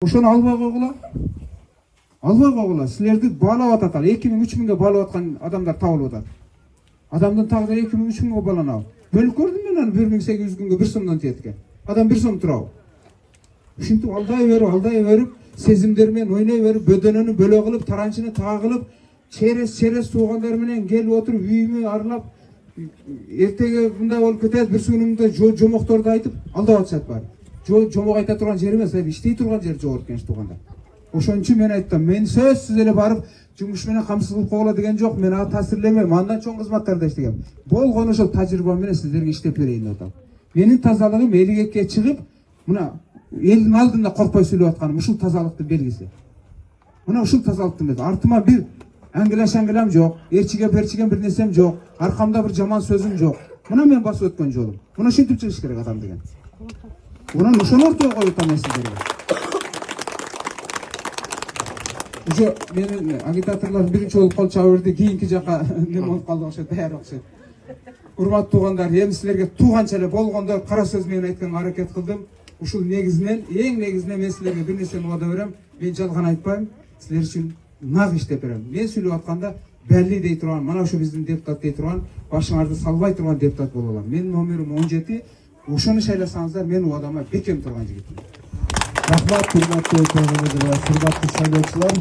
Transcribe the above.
Ошону албай койгула. Албай койгула. Силерди баалап атат. 2000-3000ге баалап аткан адамдар табылып атат. Адамдын тагдыры 2000-3000ге бааланабы. Бөлүп көрдүм мен аны 1800 күнгө 1 сомдон тиет экен. Адам 1 сом турабы. Ушинтип алдай берип, сезимдер менен ойной берип, бөдөнөнү бөлө кылып, таранчыны таа кылып, черес туугандар менен келип отуруп, үйүмө аралап, эртеге мындай болуп кетет, бир күнүмдө жомокторду айтып, алдап атышат баары. Жомок айта турган жер эмес, иштей турган жер жок экен туугандар. Ошон үчүн мен айттым, мен сөзсүз эле барып жумуш менен камсыз кылып койгула деген жок, мен ага таасирленбейм, андан чоң кызматтарда иштегем. Болгону ошол тажрыйба менен сиздерге иштеп берейин деп атам. Менин тазалыгым элигекке чыгып, мына элдин алдында коркпой сүйлөп атканым ушул тазалыктын белгиси. Мына ушул тазалыктын белгиси. Артыма бир аңгылам жок, эрчиген бир нерсем жок, аркамда бир жаман сөзүм жок. Мына мен басып өткөн жолум. Мына ушинтип чыгыш керек адам деген. Мына ошону ортого коюп атам мен сиздерге. Уже менин агитаторлор биринчи болуп кол чаба берди, кийинки жака неме болуп калды окшойт, даяр окшойт. Урматтуу туугандар, эми силерге тууганча эле болгондо кара сөз менен айтканга аракет кылдым. Ушул негизинен, эң негизинен мен силерге бир нерсени убада берем. Мен жалган айтпайм, силер үчүн нак иштеп берем. Мен сүйлөп атканда белли дей турган, мана ушу биздин депутат дей турган, башыңарды салбай турган депутат боло алам. Менин номерим 17. Ошону шайласаңыздар, мен убадама бекем турган жигитмин. Рахмат, урматтуу көргөнүңүзгө, урматтуу шайлоочулар.